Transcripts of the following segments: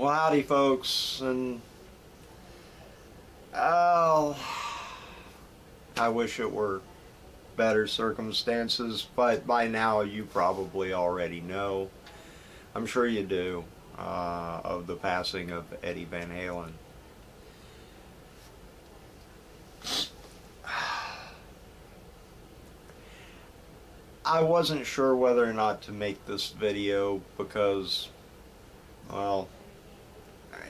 Well, howdy, folks, and oh, I wish it were better circumstances, but by now you probably already know. I'm sure you do, of the passing of Eddie Van Halen. I wasn't sure whether or not to make this video because, well,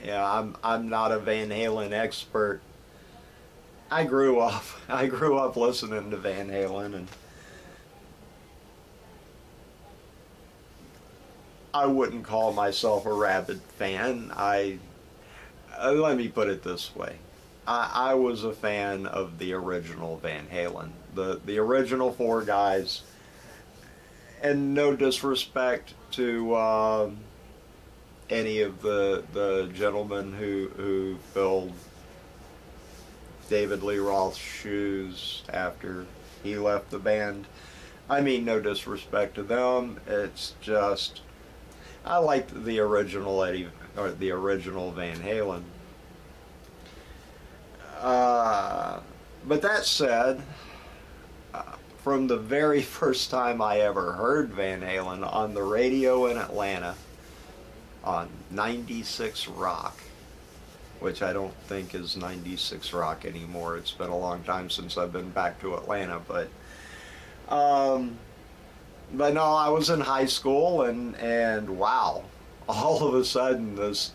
yeah, I'm not a Van Halen expert. I grew up listening to Van Halen, and I wouldn't call myself a rabid fan. Let me put it this way. I was a fan of the original Van Halen, the original four guys, and no disrespect to any of the gentlemen who filled David Lee Roth's shoes after he left the band. I mean, no disrespect to them. It's just I liked the original the original Van Halen. But that said, from the very first time I ever heard Van Halen on the radio in Atlanta on 96 Rock, which I don't think is 96 Rock anymore. It's been a long time since I've been back to Atlanta, but no, I was in high school, and wow, all of a sudden this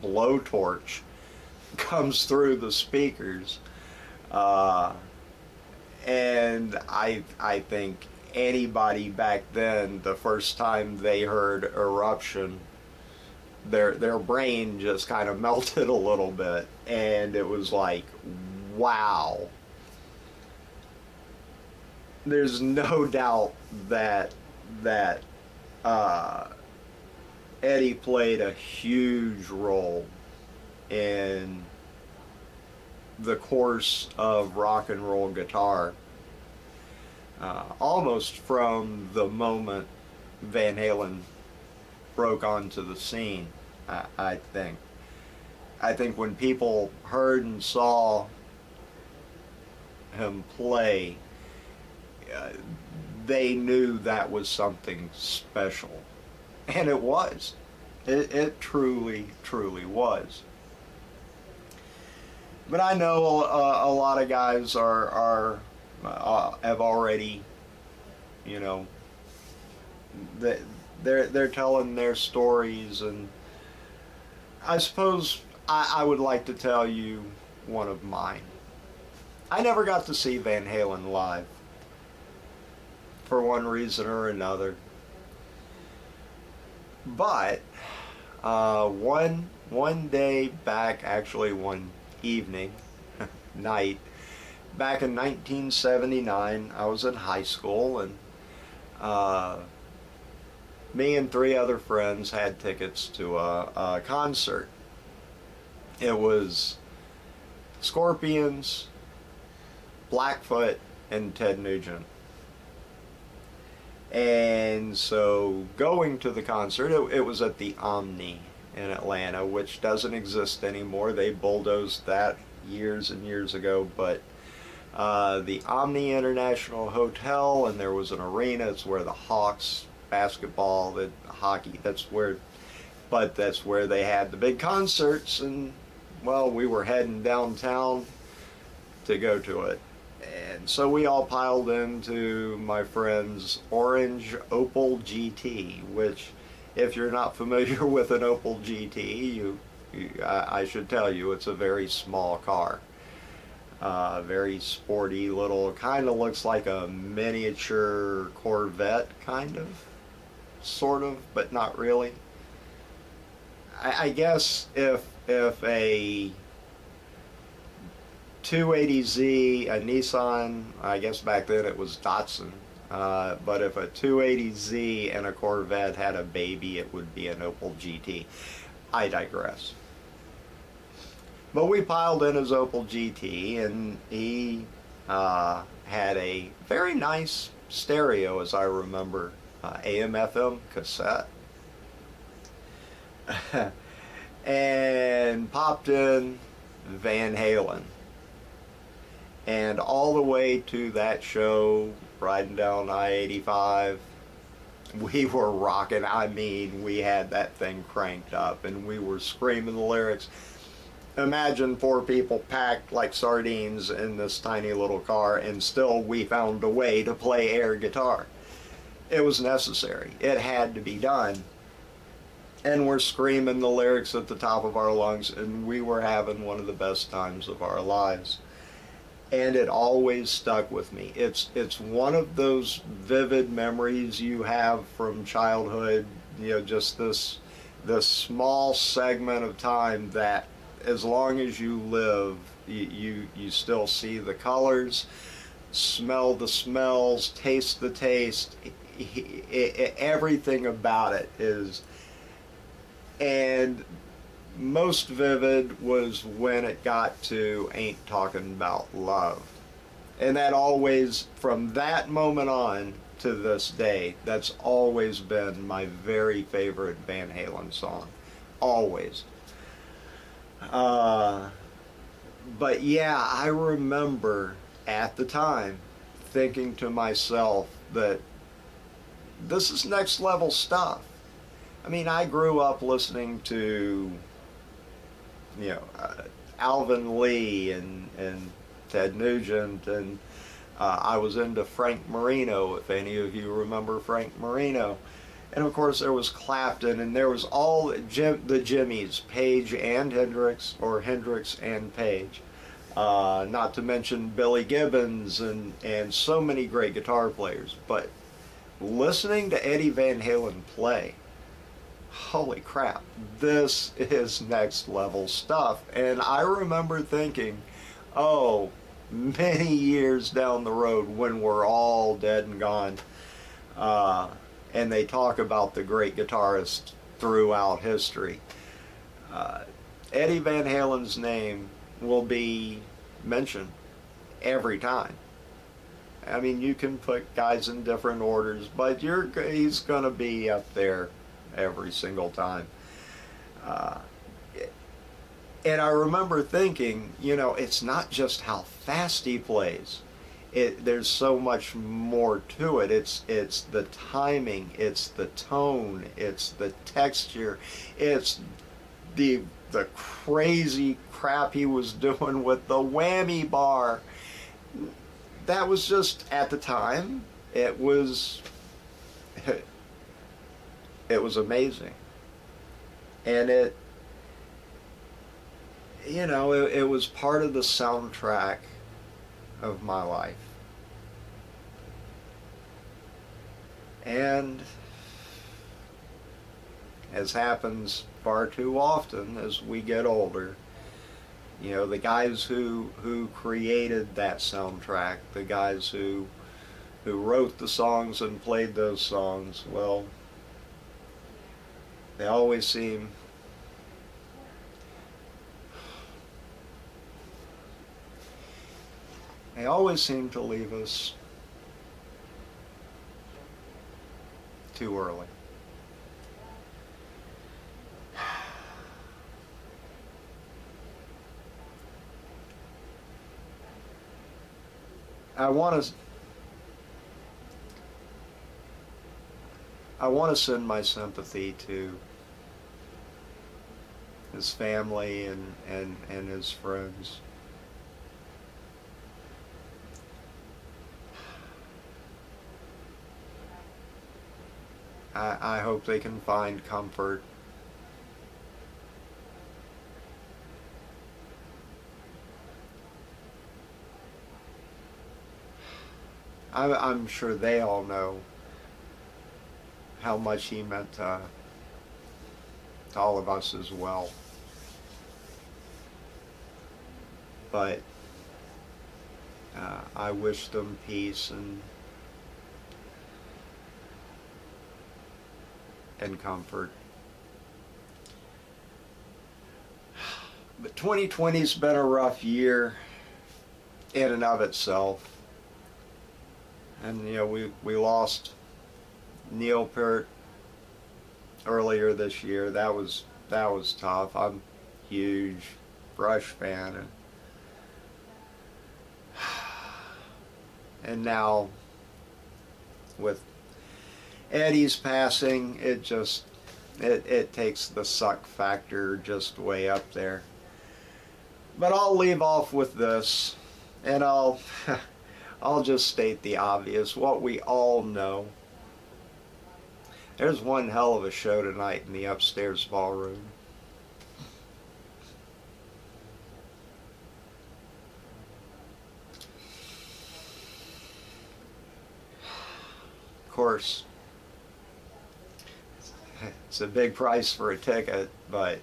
blowtorch comes through the speakers, and I think anybody back then, the first time they heard Eruption, their brain just kind of melted a little bit, and it was like, wow. There's no doubt that Eddie played a huge role in the course of rock and roll guitar, almost from the moment Van Halen broke onto the scene. I think when people heard and saw him play, they knew that was something special, and it was. It truly was. But I know a lot of guys have already, you know, they're telling their stories, and I suppose I would like to tell you one of mine. I never got to see Van Halen live, for one reason or another. But one day back, actually one evening, night, back in 1979, I was in high school, and me and three other friends had tickets to a concert. It was Scorpions, Blackfoot, and Ted Nugent. And so going to the concert, it was at the Omni in Atlanta, which doesn't exist anymore. They bulldozed that years and years ago, but the Omni International Hotel, and there was an arena. It's where the Hawks basketball, the hockey, that's where they had the big concerts, and well, we were heading downtown to go to it. And so we all piled into my friend's orange Opel GT, which, if you're not familiar with an Opel GT, I should tell you, it's a very small car. Very sporty little, kind of looks like a miniature Corvette, kind of, sort of, but not really. I guess if a 280Z, a Nissan, I guess back then it was Datsun, but if a 280Z and a Corvette had a baby, it would be an Opel GT. I digress. But we piled in his Opel GT, and he had a very nice stereo, as I remember, AM/FM cassette. and popped in Van Halen. And all the way to that show, riding down I-85, we were rocking. I mean, we had that thing cranked up and we were screaming the lyrics. Imagine 4 people packed like sardines in this tiny little car, and still we found a way to play air guitar. It was necessary. It had to be done. And we're screaming the lyrics at the top of our lungs, and we were having one of the best times of our lives. And it always stuck with me. It's one of those vivid memories you have from childhood, you know, just this small segment of time that as long as you live, you still see the colors, smell the smells, taste the taste. Everything about it is. And most vivid was when it got to Ain't Talking About Love. And that always, from that moment on to this day, that's always been my very favorite Van Halen song. Always. But yeah, I remember at the time thinking to myself that this is next level stuff. I mean, I grew up listening to, you know, Alvin Lee and Ted Nugent, and I was into Frank Marino, if any of you remember Frank Marino. And of course there was Clapton, and there was all the Jimmies, Page and Hendrix, or Hendrix and Page. Not to mention Billy Gibbons and so many great guitar players. But listening to Eddie Van Halen play, holy crap, this is next level stuff. And I remember thinking, oh, many years down the road when we're all dead and gone, and they talk about the great guitarists throughout history, Eddie Van Halen's name will be mentioned every time. I mean, you can put guys in different orders, but he's going to be up there every single time. And I remember thinking, you know, it's not just how fast he plays. There's so much more to it. It's the timing, it's the tone, it's the texture, it's the crazy crap he was doing with the whammy bar. That was just, at the time, it was amazing. And it, you know, it was part of the soundtrack of my life. And as happens far too often as we get older, you know, the guys who created that soundtrack, the guys who wrote the songs and played those songs, well, they always seem to leave us too early. I want to send my sympathy to his family and his friends. I hope they can find comfort. I'm sure they all know how much he meant to all of us as well. But I wish them peace and comfort. But 2020's been a rough year in and of itself. And you know, we lost Neil Peart earlier this year. That was that was tough. I'm a huge Rush fan, and now with Eddie's passing, it takes the suck factor just way up there. But I'll leave off with this, and I'll I'll just state the obvious, what we all know. There's one hell of a show tonight in the upstairs ballroom. Of course, it's a big price for a ticket, but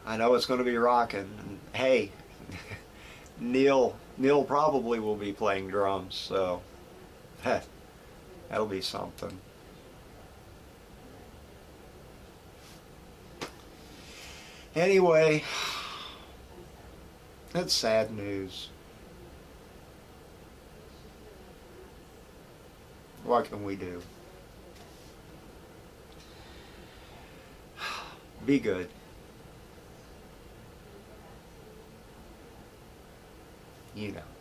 I know it's going to be rocking. And hey, Neil probably will be playing drums, so that'll be something. Anyway, that's sad news. What can we do? Be good. You know.